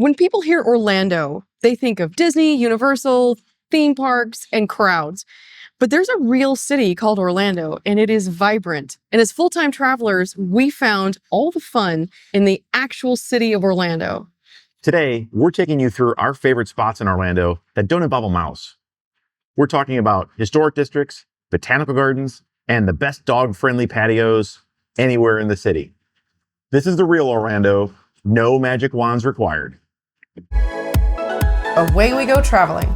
When people hear Orlando, they think of Disney, Universal, theme parks, and crowds. But there's a real city called Orlando, and it is vibrant. And as full-time travelers, we found all the fun in the actual city of Orlando. Today, we're taking you through our favorite spots in Orlando that don't involve a mouse. We're talking about historic districts, botanical gardens, and the best dog-friendly patios anywhere in the city. This is the real Orlando, no magic wands required. Away we go traveling.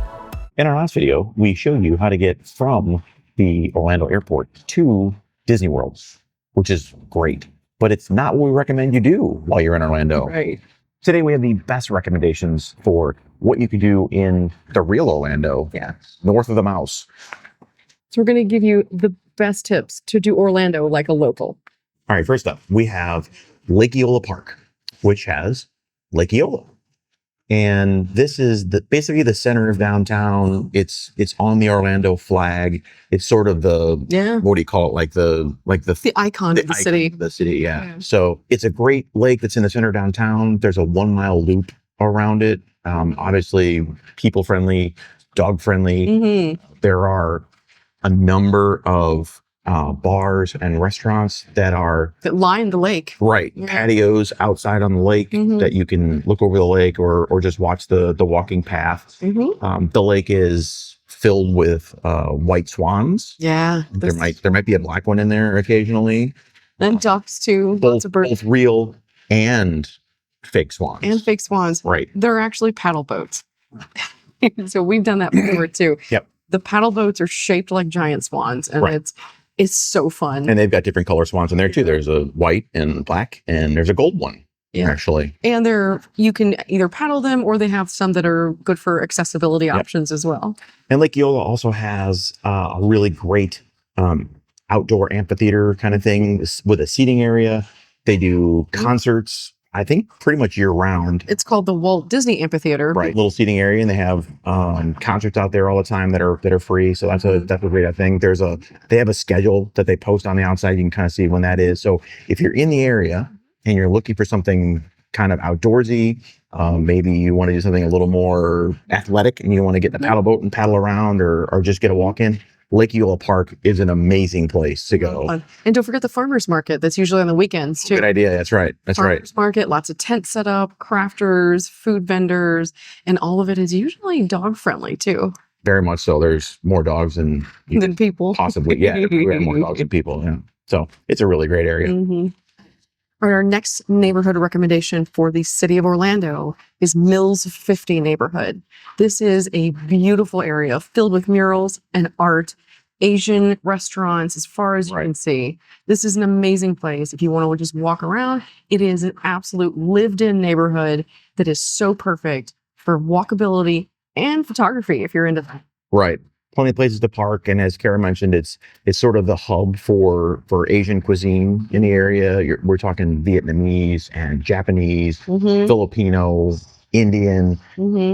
In our last video, we showed you how to get from the Orlando airport to Disney World, which is great, but it's not what we recommend you do while you're in Orlando. Right. Today, we have the best recommendations for what you can do in the real Orlando, north of the mouse. So we're going to give you the best tips to do Orlando like a local. All right, first up, we have Lake Eola Park, which has Lake Eola. And this is basically the center of downtown. It's on the Orlando flag. It's sort of the what do you call it? The icon of the city. The city, yeah. So it's a great lake that's in the center of downtown. There's a 1 mile loop around it. Obviously, people friendly, dog friendly. Mm-hmm. There are a number of bars and restaurants that line the lake. Right. Yeah. Patios outside on the lake that you can look over the lake or just watch the walking path. Mm-hmm. The lake is filled with white swans. Yeah. There might be a black one in there occasionally. And ducks too. Lots of birds. Both real and fake swans. Right. They're actually paddle boats. So we've done that before too. Yep. The paddle boats are shaped like giant swans, and it's so fun. And they've got different color swans in there too. There's a white and black, and there's a gold one, actually. And you can either paddle them, or they have some that are good for accessibility options as well. And Lake Eola also has a really great outdoor amphitheater kind of thing with a seating area. They do concerts, I think, pretty much year round. It's called the Walt Disney Amphitheater. Right, little seating area, and they have concerts out there all the time that are free. So that's a great thing. They have a schedule that they post on the outside. You can kind of see when that is. So if you're in the area and you're looking for something kind of outdoorsy, maybe you want to do something a little more athletic, and you want to get in a paddle boat and paddle around, or just get a walk in. Lake Eola Park is an amazing place to go. And don't forget the farmers market. That's usually on the weekends too. Good idea. That's right. Farmers market, lots of tents set up, crafters, food vendors, and all of it is usually dog friendly too. Very much so. There's more dogs than people. Possibly. Yeah. We have more dogs than people. Yeah. So it's a really great area. Mm-hmm. Our next neighborhood recommendation for the city of Orlando is Mills 50 neighborhood. This is a beautiful area filled with murals and art, Asian restaurants as far as you can see. This is an amazing place. If you want to just walk around, it is an absolute lived-in neighborhood that is so perfect for walkability and photography if you're into that. Right. Plenty of places to park, and as Kara mentioned, it's sort of the hub for Asian cuisine in the area. We're talking Vietnamese and Japanese, Filipino, Indian,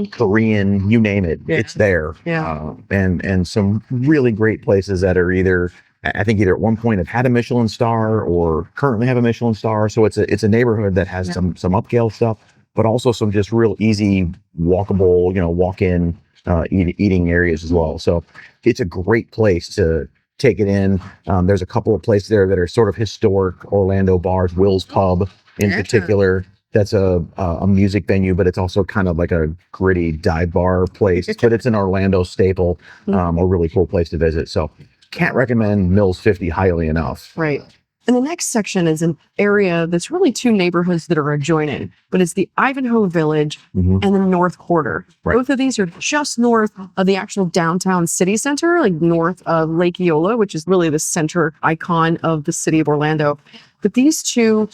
Korean, you name it, it's there. Yeah. And some really great places that are either at one point have had a Michelin star or currently have a Michelin star. So it's a neighborhood that has some upscale stuff, but also some just real easy walkable, walk-in eating areas as well. So it's a great place to take it in. There's a couple of places there that are sort of historic Orlando bars. Will's Pub in particular. That's a music venue, but it's also kind of like a gritty dive bar place. But it's an Orlando staple, a really cool place to visit. So can't recommend Mills 50 highly enough. Right. And the next section is an area that's really two neighborhoods that are adjoining, but it's the Ivanhoe Village and the North Quarter. Right. Both of these are just north of the actual downtown city center, like north of Lake Eola, which is really the center icon of the city of Orlando. But these two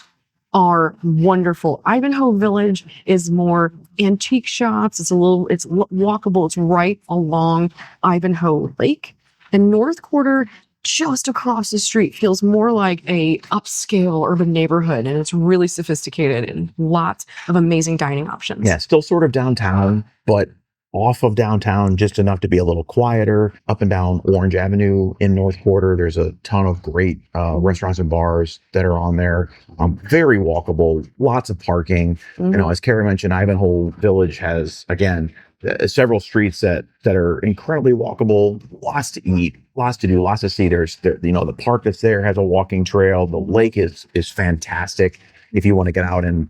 are wonderful. Ivanhoe Village is more antique shops. It's walkable. It's right along Ivanhoe Lake. And North Quarter, just across the street, feels more like a upscale urban neighborhood, and it's really sophisticated and lots of amazing dining options. Yeah, still sort of downtown, but off of downtown, just enough to be a little quieter. Up and down Orange Avenue in North Quarter, there's a ton of great restaurants and bars that are on there. Very walkable, lots of parking. You know, as Carrie mentioned, Ivanhoe Village has, again, several streets that are incredibly walkable, lots to eat, lots to do, lots to see. There's you know, the park that's there has a walking trail. The lake is fantastic. If you want to get out and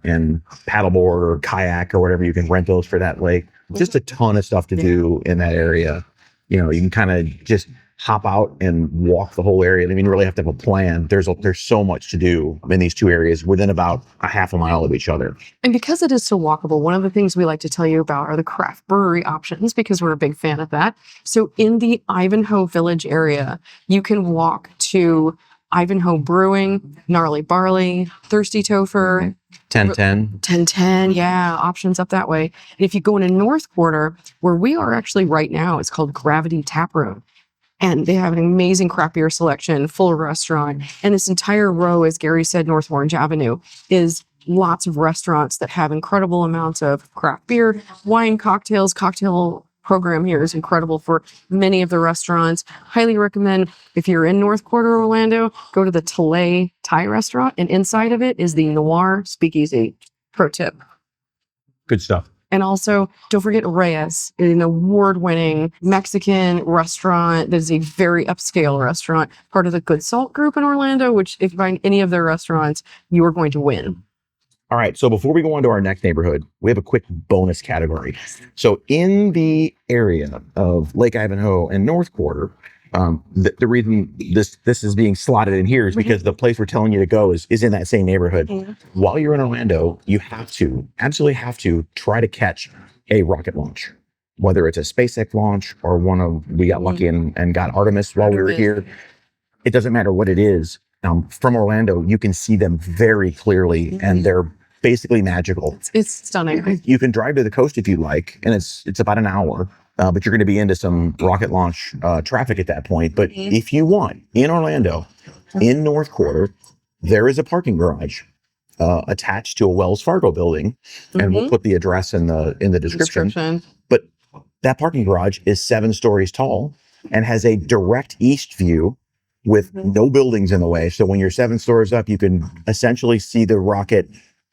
paddleboard or kayak or whatever, you can rent those for that lake. Just a ton of stuff to do in that area. You know, you can kind of just hop out and walk the whole area. I mean, you really have to have a plan. There's so much to do in these two areas within about a half a mile of each other. And because it is so walkable, one of the things we like to tell you about are the craft brewery options, because we're a big fan of that. So in the Ivanhoe Village area, you can walk to Ivanhoe Brewing, Gnarly Barley, Thirsty Topher, 1010, yeah, options up that way. And if you go into North Quarter, where we are actually right now, it's called Gravity Tap Room. And they have an amazing craft beer selection, full restaurant. And this entire row, as Gary said, North Orange Avenue, is lots of restaurants that have incredible amounts of craft beer, wine, cocktails. Cocktail program here is incredible for many of the restaurants. Highly recommend, if you're in North Quarter Orlando, go to the Tele Thai restaurant, and inside of it is the Noir Speakeasy. Pro tip. Good stuff. And also, don't forget Reyes, an award-winning Mexican restaurant that is a very upscale restaurant, part of the Good Salt Group in Orlando, which if you find any of their restaurants, you are going to win. All right. So before we go on to our next neighborhood, we have a quick bonus category. So in the area of Lake Ivanhoe and North Quarter, the reason this is being slotted in here is because the place we're telling you to go is in that same neighborhood. While you're in Orlando, you absolutely have to try to catch a rocket launch, whether it's a SpaceX launch or we got lucky and got Artemis while we were here. It doesn't matter what it is. From Orlando, you can see them very clearly, and they're basically magical. It's stunning. You can drive to the coast if you like, and it's about an hour, but you're going to be into some rocket launch traffic at that point. But if you want, in Orlando, in North Quarter, there is a parking garage attached to a Wells Fargo building, and we'll put the address in the description. But that parking garage is 7 stories tall and has a direct east view with no buildings in the way. So when you're 7 stories up, you can essentially see the rocket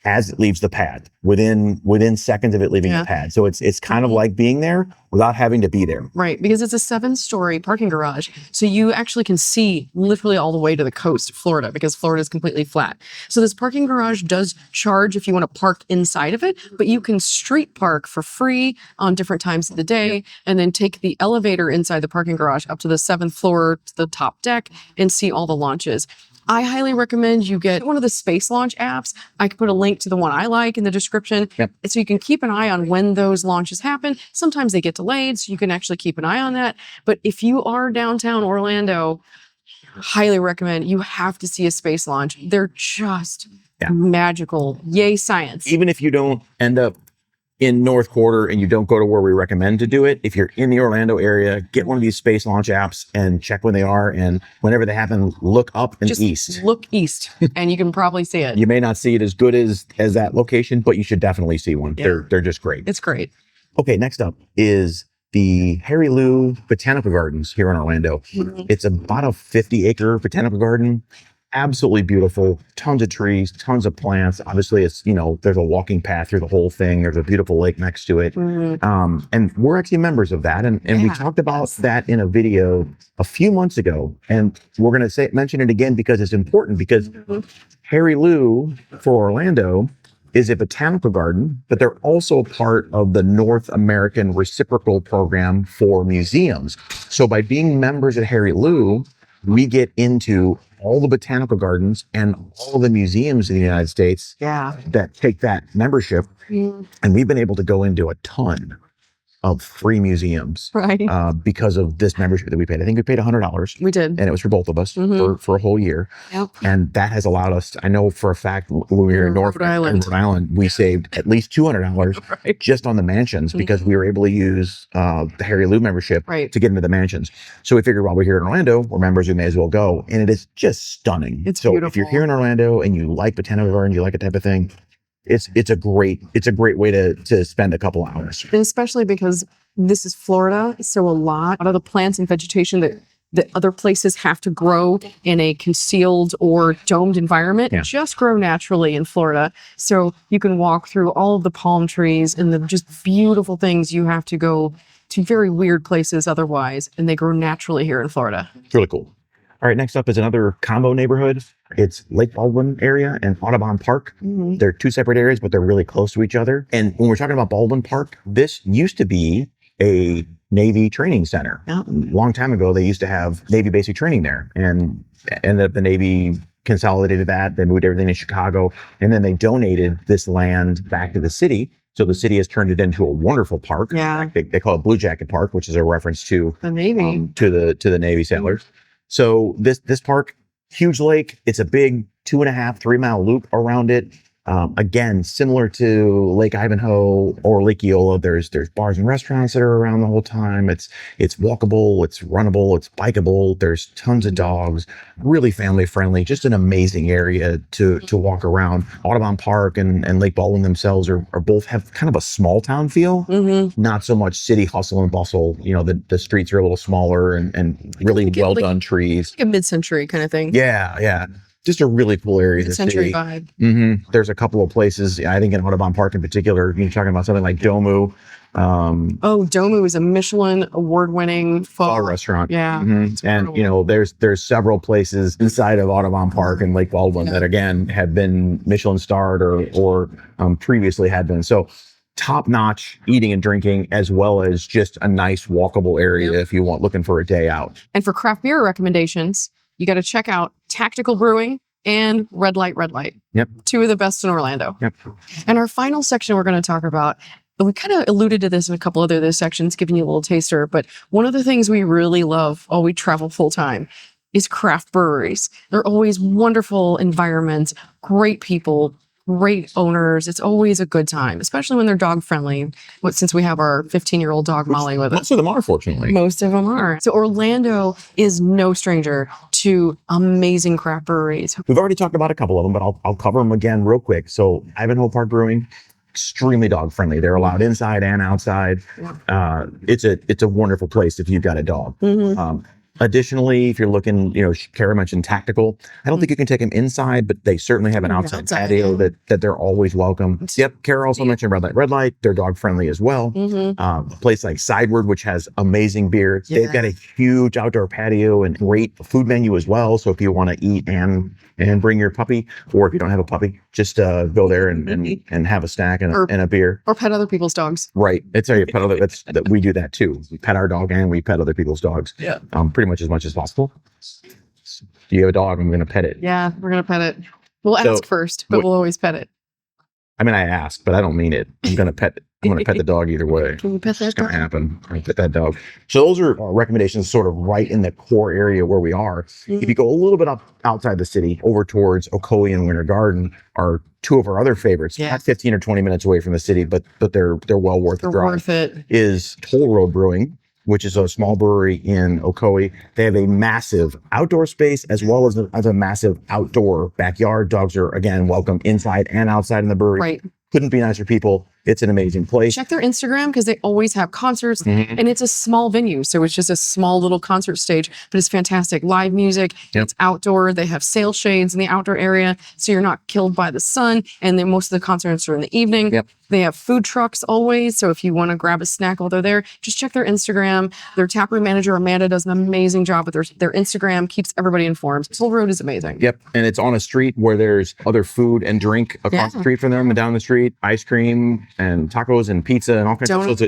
as it leaves the pad, within seconds of it leaving the pad. So it's kind of like being there without having to be there. Right, because it's a 7-story parking garage. So you actually can see literally all the way to the coast of Florida, because Florida is completely flat. So this parking garage does charge if you want to park inside of it, but you can street park for free on different times of the day, and then take the elevator inside the parking garage up to the 7th floor to the top deck and see all the launches. I highly recommend you get one of the space launch apps. I can put a link to the one I like in the description. So you can keep an eye on when those launches happen. Sometimes they get delayed, so you can actually keep an eye on that. But if you are downtown Orlando, highly recommend, you have to see a space launch. They're just magical. Yay, science. Even if you don't end up in North Quarter and you don't go to where we recommend to do it, if you're in the Orlando area, get one of these space launch apps and check when they are, and whenever they happen, look up and east. Look east and you can probably see it. You may not see it as good as that location, but you should definitely see one. They're just great. It's great. Okay, next up is the Harry Leu Botanical Gardens here in Orlando. It's about a 50-acre botanical garden. Absolutely beautiful, tons of trees, tons of plants. Obviously, it's, there's a walking path through the whole thing. There's a beautiful lake next to it. And we're actually members of that. And we talked about that in a video a few months ago. And we're going to mention it again because it's important, because Harry Leu for Orlando is a botanical garden, but they're also part of the North American Reciprocal Program for museums. So by being members at Harry Leu, we get into all the botanical gardens and all the museums in the United States that take that membership. And we've been able to go into a ton of free museums because of this membership that we paid. I think we paid $100. We did. And it was for both of us for a whole year. And that has allowed us I know for a fact, when we were in Rhode Island, we saved at least $200 just on the mansions, because we were able to use the Harry Leu membership to get into the mansions. So we figured, while we're here in Orlando, we're members, we may as well go. And it is just stunning. It's beautiful. If you're here in Orlando and you like botanical gardens, you like that type of thing, it's a great way to spend a couple hours. And especially because This is Florida, so a lot of the plants and vegetation that other places have to grow in a concealed or domed environment just grow naturally in Florida. So you can walk through all of the palm trees and the just beautiful things. You have to go to very weird places otherwise, and they grow naturally here in Florida. It's really cool. All right, next up is another combo neighborhood. It's Lake Baldwin area and AUDUBON Park. They're two separate areas, but they're really close to each other. And when we're talking about Baldwin Park, this used to be a Navy training center. A long time ago, they used to have Navy basic training there, and ended up the Navy consolidated that. They moved everything to Chicago, and then they donated this land back to the city. So the city has turned it into a wonderful park. Yeah, they call it Blue Jacket Park, which is a reference to the Navy, to the Navy sailors. So this park, huge lake. It's a big 2.5-3 mile loop around it. Again, similar to Lake Ivanhoe or Lake Eola, there's bars and restaurants that are around the whole time. It's walkable, it's runnable, it's bikeable. There's tons of dogs, really family friendly, just an amazing area to walk around. Audubon Park and Lake Baldwin themselves are both have kind of a small town feel, not so much city hustle and bustle. You know, the streets are a little smaller and really well done trees. Like a mid-century kind of thing. Yeah. Just a really cool area. Century vibe. There's a couple of places, I think in Audubon Park in particular, you're talking about something like Domu. Domu is a Michelin award-winning pho restaurant. Yeah. And, you know, there's several places inside of Audubon Park and Lake Baldwin that, again, have been Michelin starred or previously had been. So top-notch eating and drinking, as well as just a nice walkable area if you want looking for a day out. And for craft beer recommendations, you got to check out Tactical Brewing and Red Light. Yep. Two of the best in Orlando. Yep. And our final section we're going to talk about, we kind of alluded to this in a couple other sections, giving you a little taster, but one of the things we really love while we travel full time is craft breweries. They're always wonderful environments, great people, great owners. It's always a good time, especially when they're dog friendly. Since we have our 15-year-old dog Molly with us. Most of them are, fortunately. Most of them are. So Orlando is no stranger to amazing craft breweries. We've already talked about a couple of them, but I'll cover them again real quick. So Ivanhoe Park Brewing, extremely dog friendly. They're allowed inside and outside. It's a wonderful place if you've got a dog. Additionally, if you're looking, you know, Kara mentioned Tactical. I don't think you can take them inside, but they certainly have an outside patio that they're always welcome. Yep. Kara also mentioned Red Light. They're dog friendly as well. A place like Sideward, which has amazing beer. They've got a huge outdoor patio and great food menu as well. So if you want to eat and bring your puppy, or if you don't have a puppy, just go there and have a snack and a beer. Or pet other people's dogs. Right. It's a pet other. We do that too. We pet our dog and we pet other people's dogs. Yeah. Pretty much as possible. Do you have a dog? I'm going to pet it. Yeah, we're going to pet it. We'll ask first, but we'll always pet it. I mean, I ask, but I don't mean it. I'm going to pet it. I'm going to pet the dog either way. Can you pet that dog? It's going to happen. I'm going to pet that dog. So those are recommendations sort of right in the core area where we are. If you go a little bit up outside the city, over towards Ocoee and Winter Garden are two of our other favorites. Not 15 or 20 minutes away from the city, but they're well worth the drive. Worth it. Is Toll Road Brewing, which is a small brewery in Ocoee. They have a massive outdoor space as well as a massive outdoor backyard. Dogs are, again, welcome inside and outside in the brewery. Right. Couldn't be nicer people. It's an amazing place. Check their Instagram because they always have concerts and it's a small venue. So it's just a small little concert stage, but it's fantastic. Live music, it's outdoor. They have sail shades in the outdoor area. So you're not killed by the sun. And then most of the concerts are in the evening. They have food trucks always. So if you want to grab a snack while they're there, just check their Instagram. Their taproom manager, Amanda, does an amazing job with their Instagram, keeps everybody informed. Toll Road is amazing. Yep. And it's on a street where there's other food and drink across the street from them and down the street, ice cream and tacos and pizza and all kinds of stuff. So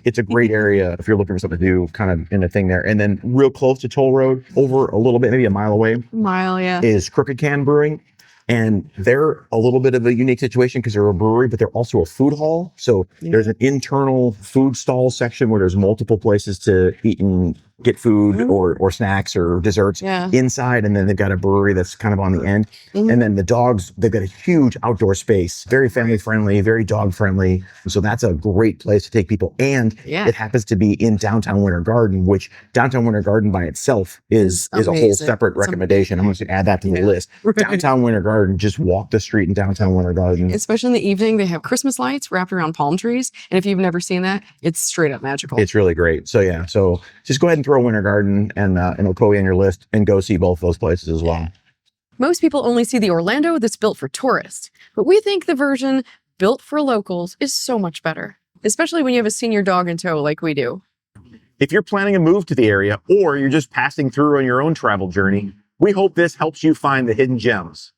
it's a great area if you're looking for something to do kind of in a thing there. And then real close to Toll Road, over a little bit, maybe a mile away, is Crooked Can Brewing. And they're a little bit of a unique situation because they're a brewery, but they're also a food hall. So there's an internal food stall section where there's multiple places to eat and get food or snacks or desserts inside. And then they've got a brewery that's kind of on the end. And then the dogs, they've got a huge outdoor space, very family friendly, very dog friendly. So that's a great place to take people. And it happens to be in downtown Winter Garden, which downtown Winter Garden by itself is a whole separate recommendation. I'm going to add that to the list. Downtown Winter Garden, just walk the street in downtown Winter Garden. Especially in the evening, they have Christmas lights wrapped around palm trees. And if you've never seen that, it's straight up magical. It's really great. So yeah, so just go ahead and throw Winter Garden and Ocoee on your list and go see both those places as well. Most people only see the Orlando that's built for tourists, but we think the version built for locals is so much better, especially when you have a senior dog in tow like we do. If you're planning a move to the area or you're just passing through on your own travel journey, we hope this helps you find the hidden gems.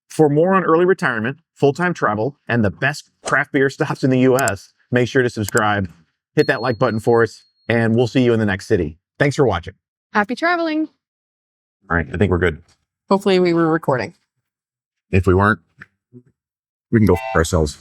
For more on early retirement, full-time travel, and the best craft beer stops in the U.S., make sure to subscribe, hit that like button for us, and we'll see you in the next city. Thanks for watching. Happy traveling. All right, I think we're good. Hopefully we were recording. If we weren't, we can go f ourselves.